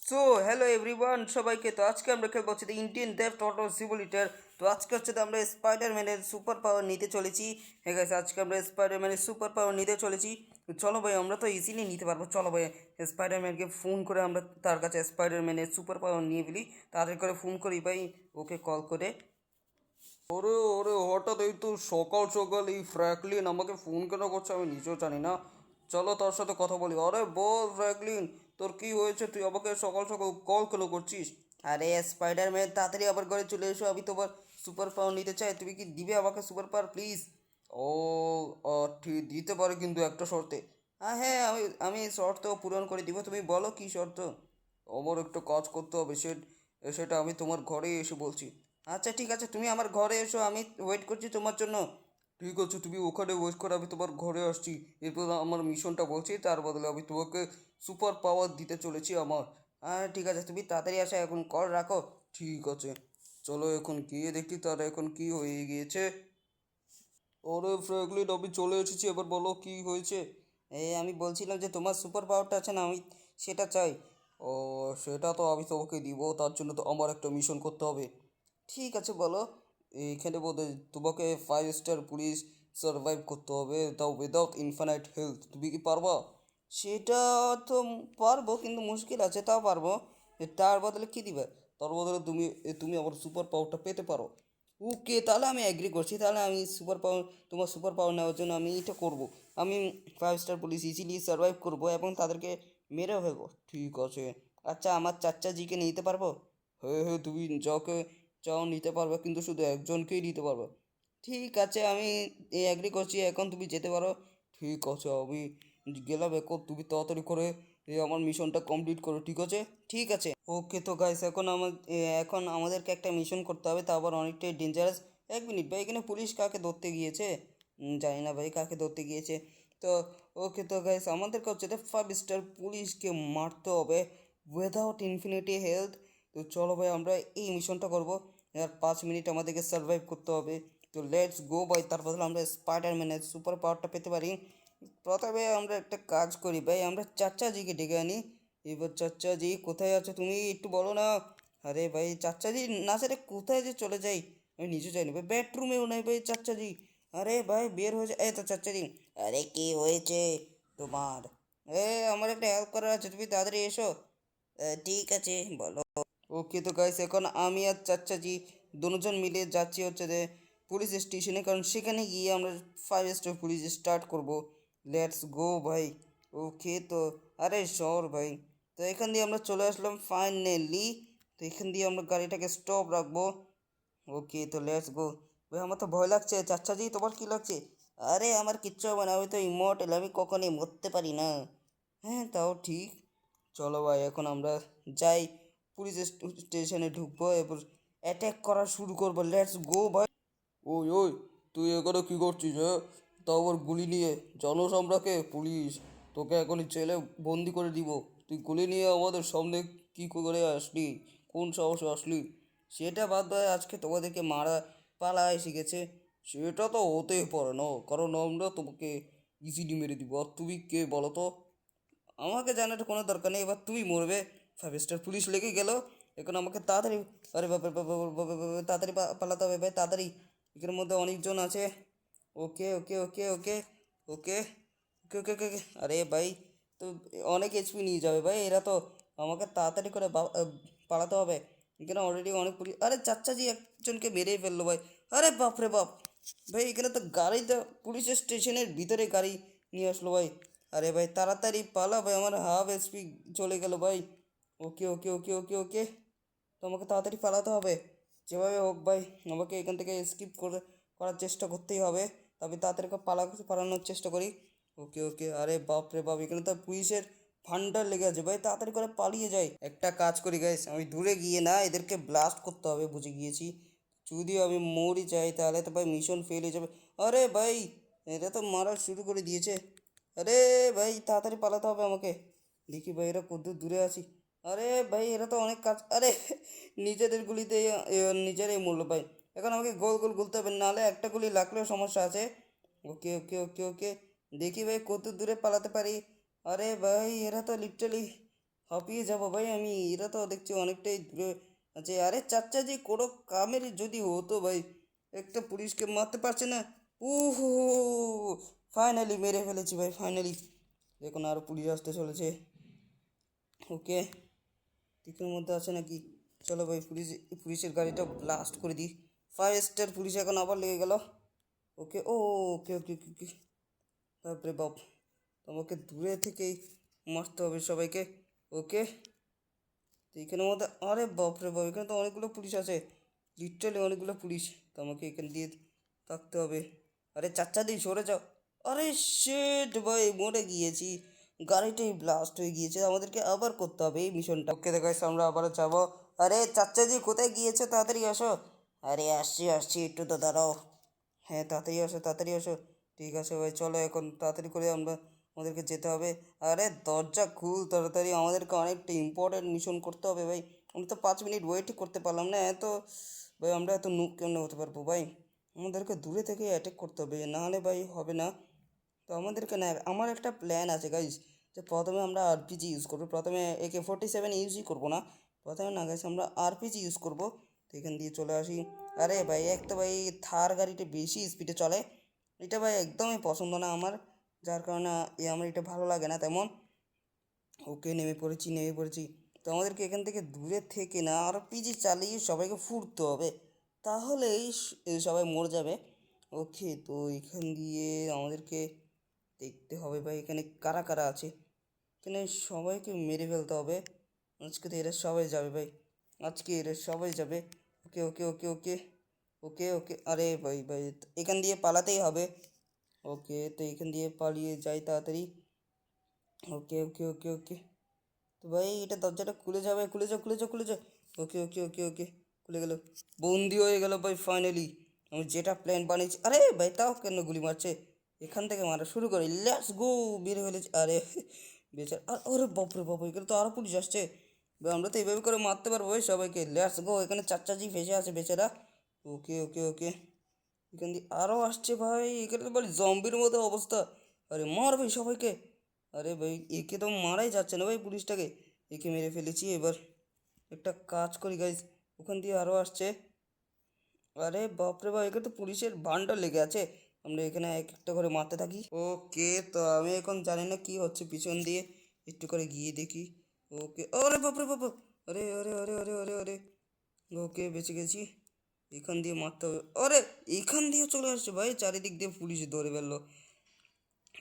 So hello everyone সবাইকে। তো আজকে আমরা খেলবো হচ্ছে ইন্ডিয়ান ডেপ্থ অটো সিমুলেটর। তো আজকে হচ্ছে আমরা স্পাইডারম্যানের সুপার পাওয়ার নিতে চলেছি। হ্যাঁ গাইস, আজকে আমরা স্পাইডারম্যানের সুপার পাওয়ার নিতে চলেছি। তো চলো ভাই, আমরা তো ইজিলি নিতে পারবো। চলো ভাই, স্পাইডারম্যানকে ফোন করে আমরা তার কাছে স্পাইডারম্যানের সুপার পাওয়ার নিয়ে ফেলি। তাদের করে ফোন করি ভাই, ওকে কল করে। ওরে ওরে, হঠাৎ এই তো সকাল সকাল এই ফ্র্যাঙ্কলিন আমাকে ফোন কেন করছে আমি নিজেও জানি না। চলো তার সাথে কথা বলি। আরে বল ফ্র্যাঙ্কলিন, তোর কি হয়েছে? তুই আমাকে সকাল সকাল কল কেন করছিস? আরে স্পাইডারম্যান, তাড়াতাড়ি আবার ঘরে চলে এসো, আমি তোমার সুপার পাওয়ার নিতে চাই। তুমি কি দিবে আমাকে সুপার পাওয়ার প্লিজ? ও ঠিক দিতে পারে, কিন্তু একটা শর্তে। হ্যাঁ হ্যাঁ, আমি আমি শর্ত পূরণ করে দিব। তুমি বলো কি শর্ত? আমার একটা কাজ করতে হবে, সেটা আমি তোমার ঘরে এসে বলছি। আচ্ছা ঠিক আছে, তুমি আমার ঘরে এসো, আমি ওয়েট করছি তোমার জন্য। ঠিক আছে, তুমি ওখানে ওয়েট করো, আমি তোমার ঘরে আসছি। এরপর আমার মিশনটা বলছি, তার বদলে আমি তোমাকে সুপার পাওয়ার দিতে চলেছি আমার। হ্যাঁ ঠিক আছে, তুমি তাড়াতাড়ি আসো, এখন কল রাখো। ঠিক আছে, চলো এখন গিয়ে দেখি তারা এখন কি হয়ে গিয়েছে। ওরে ফ্র্যাঙ্কলিন, আমি চলে এসেছি, এবার বলো কি হয়েছে। এই আমি বলছিলাম যে তোমার সুপার পাওয়ারটা আছে না, আমি সেটা চাই। ও, সেটা তো আমি তোমাকে দিব, তার জন্য তো আমার একটা মিশন করতে হবে। ঠিক আছে বলো। এইখানে বোধহয় তোমাকে 5 স্টার পুলিশ সার্ভাইভ করতে হবে, তাও উইদাউট ইনফাইনাইট হেলথ। তুমি কি পারবা? সেটা তো পারবো, কিন্তু মুশকিল আছে, তাও পারবো। তার বদলে কি দিবে? তার বদলে তুমি আমার সুপার পাওয়ারটা পেতে পারো। ওকে, তাহলে আমি অ্যাগ্রি করছি। তাহলে আমি সুপার পাওয়ার, তোমার সুপার পাওয়ার নেওয়ার জন্য আমি এটা করব। আমি 5 স্টার পুলিশ ইজিলি সার্ভাইভ করব এবং তাদেরকে মেরেও ফেলবো। ঠিক আছে। আচ্ছা, আমার চাচাজিকে নিতে পারবো? হ্যাঁ হ্যাঁ, তুমি যাকে চাও নিতে পারবে, কিন্তু শুধু একজনকেই নিতে পারবে। ঠিক আছে, আমি অ্যাগ্রি করছি, এখন তুমি যেতে পারো। ঠিক আছে, আমি গেলাম। এখন তুমি তাড়াতাড়ি করে আমার মিশনটা কমপ্লিট করো, ঠিক আছে? ঠিক আছে। ওকে তো গাইস, এখন আমাদেরকে একটা মিশন করতে হবে, তা আবার অনেকটাই ডেঞ্জারাস। 1 মিনিট ভাই, এখানে পুলিশ কাকে ধরতে গিয়েছে? জানি না ভাই কাকে ধরতে গিয়েছে। তো ওকে তো গাইস, আমাদেরকে হচ্ছে 5 স্টার পুলিশকে মারতে হবে উইদাউট ইনফিনিটি হেলথ। তো চলো ভাই, আমরা এই মিশনটা করব। আর 5 মিনিট আমাদেরকে সার্ভাইভ করতে হবে। তো লেটস গো ভাই, তার বদলে আমরা স্পাইডারম্যানের সুপার পাওয়ারটা পেতে পারি। প্রথমে আমরা একটা কাজ করি ভাই, আমরা চাচাজিকে ডেকে আনি। এবার চাচাজি কোথায় আছো তুমি, একটু বলো না। আরে ভাই চাচাজি না সেটা কোথায় যে চলে যাই, আমি নিজে যাইনি ভাই, বেডরুমেও নাই ভাই চাচাজি। আরে ভাই বের হয়ে যায়, এই তো চাচাজি। আরে কি হয়েছে তোমার? এ, আমার একটা হেল্প করার আছে, তুমি তাড়াতাড়ি এসো। ঠিক আছে বলো। ওকে তো গাইস, এখন আমি আর চাচাজি দুজন মিলে যাচ্ছি হচ্ছে যে পুলিশ স্টেশনে, কারণ সেখানে গিয়ে আমরা 5 স্টার পুলিশ স্টার্ট করব। লেটস গো ভাই। ওকে তো, আরে শোর ভাই। তো এখান দিয়ে আমরা চলে আসলাম ফাইনালি। তো এখান দিয়ে আমরা গাড়িটাকে স্টপ রাখবো। ওকে তো লেটস গো। ভাই আমার তো ভয় লাগছে, চাচাজি তোমার কি লাগছে? আরে আমার কিচ্ছু হবে না, আমি তো ইমর্টাল, আমি কখনই মরতে পারি না। হ্যাঁ তাও ঠিক। চলো ভাই, এখন আমরা যাই, পুলিশ স্টেশনে ঢুকবো, এরপর অ্যাটাক করা শুরু করবো। লেটস গো ভাই। ওই ওই, তুই এখানে কি করছিস? হ্যাঁ, তাও আবার গুলি নিয়ে? জানোস আমরা কে? পুলিশ। তোকে এখনই জেলে বন্দি করে দিব। তুই গুলি নিয়ে আমাদের সামনে কি করে আসলি? কোন সাহসে আসলি? সেটা বাদ দেয়, আজকে তোমাদেরকে মারা পালায় শিখেছে। সেটা তো হতেই পারে না, কারণ আমরা তোমাকে ইজিলি মেরে দিব। আর তুমি কে বলো তো? আমাকে জানার কোনো দরকার নেই, এবার তুমি মরবে। 5 স্টার পুলিশ লেগে গেল। এখন আমাকে তাড়াতাড়ি, আরে বাপরে তাড়াতাড়ি পালাতে হবে ভাই, তাড়াতাড়ি। এখানের মধ্যে অনেকজন আছে। ওকে ওকে ওকে ওকে ওকে ওকে ওকে ওকে। আরে ভাই, তো অনেক এইচপি নিয়ে যাবে ভাই এরা তো। আমাকে তাড়াতাড়ি করে পালাতে হবে। এখানে অলরেডি অনেক পুলিশ, আরে চাচাজি একজনকে মেরেই ফেললো ভাই। আরে বাপরে বাপ। ভাই এখানে তো গাড়িতে, পুলিশ স্টেশনের ভিতরে গাড়ি নিয়ে আসলো ভাই। আরে ভাই তাড়াতাড়ি পালা ভাই, আমার হাফ এসপি চলে গেল ভাই। ওকে ওকে ওকে ওকে ওকে। তো আমাকে তাড়াতাড়ি পালাতে হবে যেভাবে হোক ভাই। আমাকে এখান থেকে করার চেষ্টা করতেই হবে। তবে তাড়াতাড়ি করে পালানোর চেষ্টা করি। ওকে ওকে। আরে বাপ রে বাপ, এখানে তো পুলিশের ফান্ডার লেগে আছে ভাই, তাড়াতাড়ি করে পালিয়ে যাই। একটা কাজ করি গাইস, আমি দূরে গিয়ে না এদেরকে ব্লাস্ট করতে হবে, বুঝে গিয়েছি। যদি আমি মরি যাই তাহলে তো ভাই মিশন ফেল হয়ে যাবে। আরে ভাই, এটা তো মারা শুরু করে দিয়েছে। আরে ভাই তাড়াতাড়ি পালাতে হবে আমাকে। দেখি ভাই এরা কত দূরে আছি। আরে ভাই এরা তো অনেক কাজ, আরে নিজেদের গুলিতে নিজেরাই মরল ভাই। এখন আমাকে গোল গোল গুলতে হবে, নাহলে একটা গুলি লাগলেও সমস্যা আছে। ওকে ওকে ওকে ওকে। দেখি ভাই কত দূরে পালাতে পারি। আরে ভাই এরা তো লিটারালি হাঁপিয়ে যাবো ভাই আমি। এরা তো দেখছি অনেকটাই দূরে আছে। আরে চাচা যে কোনো কামের যদি হতো ভাই, একটা পুলিশকে মারতে পারছে না। উহু, ফাইনালি মেরে ফেলেছি ভাই, ফাইনালি। দেখুন আরও পুলিশ আসতে চলেছে। ওকে, দিকের মধ্যে আছে নাকি? চলো ভাই, পুলিশের গাড়িটা ব্লাস্ট করে দিই। 5 স্টার পুলিশ এখন আবার লেগে গেল। ওকে, ও, ওকে ওকে ওকে ওকে। বাপরে বাপ, তোমাকে দূরে থেকেই মারতে হবে সবাইকে। ওকে, তো এখানের মধ্যে, আরে বাপরে বাপ, এখানে তো অনেকগুলো পুলিশ আছে, লিটারালি অনেকগুলো পুলিশ। তো আমাকে এখান দিয়ে থাকতে হবে। আরে চাচা দি সরে যাও। আরে শেট ভাই, মরে গিয়েছি, গাড়িটাই ব্লাস্ট হয়ে গিয়েছে। আমাদেরকে আবার করতে হবে এই মিশনটা। ওকে দেখাইছে, আমরা আবারও যাবো। আরে চাচাজি কোথায় গিয়েছে, তাড়াতাড়ি আসো। আরে আসছি আসছি, একটু তো দাঁড়াও। হ্যাঁ তাড়াতাড়ি আসো, তাড়াতাড়ি আসো। ঠিক আছে ভাই, চলো এখন তাড়াতাড়ি করে আমাদেরকে যেতে হবে। আরে দরজা খুল তাড়াতাড়ি, আমাদেরকে অনেকটা ইম্পর্টেন্ট মিশন করতে হবে ভাই। আমি তো 5 মিনিট ওয়েট করতে পারলাম না এত। ভাই আমরা এত নুক কেমনে হতে পারবো ভাই? আমাদেরকে দূরে থেকে অ্যাটাক করতে হবে, নাহলে ভাই হবে না। তো আমাদেরকে না, আমার একটা প্ল্যান আছে গাইজ, যে প্রথমে আমরা আরপিজি ইউজ করবো। প্রথমে AK-47 ইউজই করবো না, প্রথমে না গাইজ আমরা আরপিজি ইউজ করবো। তো এখান দিয়ে চলে আসি। আরে ভাই, এক তো ভাই থার গাড়িটা বেশি স্পিডে চলে, এটা ভাই একদমই পছন্দ না আমার, যার কারণে আমার এটা ভালো লাগে না তেমন। ওকে, নেমে পড়েছি নেমে পড়েছি। তো আমাদেরকে এখান থেকে দূরে থেকে না আরপিজি চালিয়ে সবাইকে ফুটতে হবে, তাহলেই সবাই মরে যাবে। ওকে, তো এখান দিয়ে আমাদেরকে দেখতে হবে ভাই এখানে কারা কারা আছে। এখানে সবাইকে মেরে ফেলতে হবে। আজকে তো এরা সবাই যাবে ভাই, আজকে এরা সবাই যাবে। ওকে ওকে ওকে ওকে ওকে ওকে। আরে ভাই ভাই, এখান দিয়ে পালাতেই হবে। ওকে, তো এখান দিয়ে পালিয়ে যাই তাড়াতাড়ি। ওকে ওকে ওকে ওকে। তো ভাই এটা দরজাটা খুলে যাবে, খুলে যাও খুলে যাও খুলে যাও। ওকে ওকে ওকে ওকে, খুলে গেল। বন্দি হয়ে গেল ভাই ফাইনালি। আমি যেটা প্ল্যান বানিয়েছি, আরে ভাই তাও কেন গুলি মারছে? এখান থেকে মারা শুরু করি, লেটস গো। বের ফেলেছি, আরে বেচার, আর আরে বাপরে বাপ, এখানে তো আরও পুলিশ আসছে ভাই। আমরা তো এইভাবে করে মারতে পারবো ভাই সবাইকে, লেটস গো। এখানে চাচাজি ফেসে আছে বেচারা। ওকে ওকে ওকে, এখান দিয়ে আরও আসছে ভাই, এখানে তো ভাই জম্বির মতো অবস্থা। আরে মার ভাই সবাইকে। আরে ভাই একে তো মারাই যাচ্ছে না ভাই পুলিশটাকে, একে মেরে ফেলেছি। এবার একটা কাজ করি গাইজ, ওখান দিয়ে আরও আসছে। আরে বাপরে বাপ, এখানে তো পুলিশের ভান্ডার লেগে আছে। আমরা এখানে এক একটা করে মারতে থাকি। ওকে, তো আমি এখন জানি না কি হচ্ছে পিছন দিয়ে, একটু করে গিয়ে দেখি। ওকে, আরে বাপরে বাপ, আরে আরে আরে আরে আরে আরে। ওকে, বেঁচে গেছি। এখান দিয়ে মারতে হবে। আরে এখান দিয়ে চলে আসছে ভাই, চারিদিক দিয়ে পুলিশ ধরে ফেললো।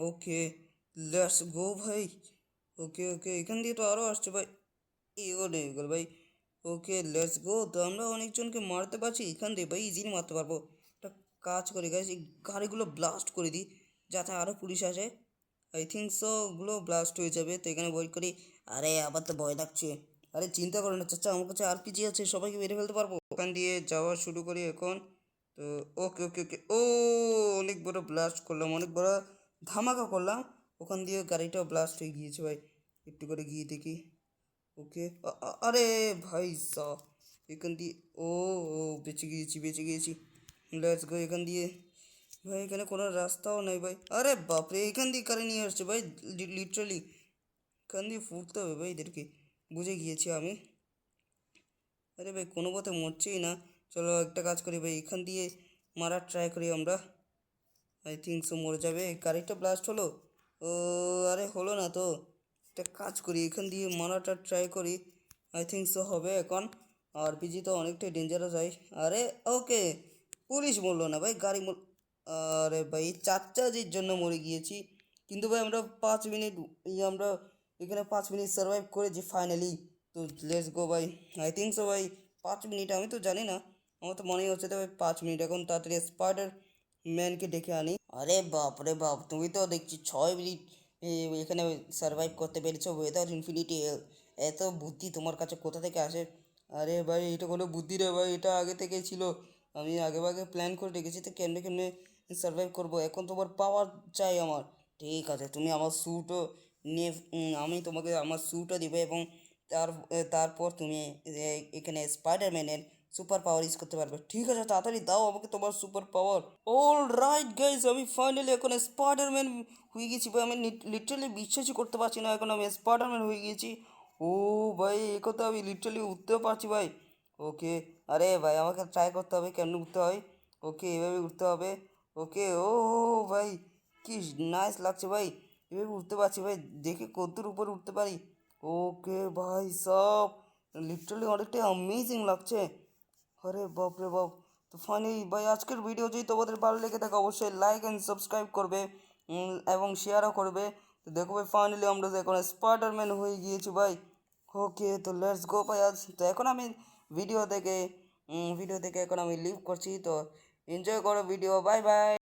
ওকে, লেটস গো ভাই। ওকে ওকে, এখান দিয়ে তো আরও আসছে ভাই। এগো নেই গেল ভাই। ওকে, লেটস গো। তো আমরা অনেকজনকে মারতে পারছি এখান দিয়ে ভাই, ইজিলি মারতে পারবো। একটা কাজ করি গাইজ, এই গাড়িগুলো ব্লাস্ট করে দিই, যাতে আরও পুলিশ আসে। আই থিঙ্ক সো ওগুলো ব্লাস্ট হয়ে যাবে। তো এখানে বই করি। আরে আবার তো ভয় লাগছে। আরে চিন্তা করো না চাচা, আমার কাছে আরপিজি আছে, সবাইকে মেরে ফেলতে পারবো। ওখান দিয়ে যাওয়া শুরু করি এখন। তো ওকে ওকে ওকে, ও অনেক বড় ব্লাস্ট করলাম, অনেক বড় ধামাকা করলাম। ওখান দিয়ে গাড়িটাও ব্লাস্ট হয়ে গিয়েছে ভাই। একটু করে গিয়ে দেখি। ওকে, আরে ভাই সাহ, এখান দিয়ে, ও ও, বেঁচে গিয়েছি বেঁচে গিয়েছি। লেটস গো এখান দিয়ে। ভাই এখানে কোনো রাস্তাও নেই ভাই। আরে বাপরে, এখান দিয়ে কারে নিয়ে আসছে ভাই, লিটারালি এখান দিয়ে ফুটতে হবে ভাই এদেরকে, বুঝে গিয়েছি আমি। আরে ভাই কোনো পথে মরছেই না। চলো একটা কাজ করি ভাই, এখান দিয়ে মারার ট্রাই করি আমরা। আই থিঙ্ক সো মরে যাবে। গাড়িটা ব্লাস্ট হলো, ও আরে হলো না তো। একটা কাজ করি, এখান দিয়ে মারাটা ট্রাই করি। আই থিঙ্ক সো হবে এখন। আরপিজি তো অনেকটাই ডেঞ্জারাস হয়। আরে ওকে, পুলিশ মরলো না ভাই, গাড়ি আরে ভাই চাচাজির জন্য মরে গিয়েছি। কিন্তু ভাই আমরা 5 মিনিট, আমরা এখানে 5 মিনিট সার্ভাইভ করেছি ফাইনালি। তো লেটস গো ভাই। আই থিঙ্ক সো ভাই 5 মিনিট, আমি তো জানি না, আমার তো মনেই হচ্ছে তো ভাই 5 মিনিট। এখন তাড়াতাড়ি স্পাইডার ম্যানকে ডেকে আনি। আরে বাপ রে বাপ, তুমি তো দেখছি 6 মিনিট এখানে সার্ভাইভ করতে পেরেছো উইদাউট ইনফিনিটি হেলথ। এত বুদ্ধি তোমার কাছে কোথা থেকে আসে? আরে ভাই এটা কোনো বুদ্ধি রে ভাই, এটা আগে থেকেই ছিল। আমি আগে ভাগে প্ল্যান করে রেখেছি, তো কেমনে কেমনে সার্ভাইভ করবো। এখন তোমার পাওয়ার চাই আমার। ঠিক আছে, তুমি আমার স্যুটও নিয়ে, আমি তোমাকে আমার স্যুটও দিবে, এবং তারপর তুমি এখানে স্পাইডারম্যানের সুপার পাওয়ার ইউজ করতে পারবে। ঠিক আছে, তাড়াতাড়ি দাও আমাকে তোমার super power. All right guys, আমি ফাইনালি এখন স্পাইডারম্যান হয়ে গেছি ভাই। আমি লিটারালি বিশ্বাসই করতে পারছি না, এখন আমি স্পাইডারম্যান হয়ে গিয়েছি। ও ভাই এ তো আমি লিটারালি উঠতেও পারছি ভাই। ওকে, আরে ভাই আমাকে ট্রাই করতে হবে কেমনে উঠতে হয়। ওকে এভাবে উঠতে হবে। ওকে ও ভাই, কি নাইস লাগছে ভাই। এভাবে উঠতে পারছি ভাই, দেখে কতদূর উপরে উঠতে পারি। ওকে ভাই সব লিটারালি অনেকটাই অ্যামেজিং লাগছে। আরে বাপ রে বাপ। তো ফাইনালি ভাই আজকের ভিডিও যদি তোমাদের ভালো লেগে থাকে অবশ্যই লাইক অ্যান্ড সাবস্ক্রাইব করবে, এবং শেয়ারও করবে। তো দেখো ভাই ফাইনালি আমরা তো এখন স্পাইডারম্যান হয়ে গিয়েছি ভাই। ওকে তো লেটস গো ভাই। আজ তো এখন আমি ভিডিও দেখে এখন আমি লিভ করছি। তো এনজয় করো ভিডিও, বাই বাই।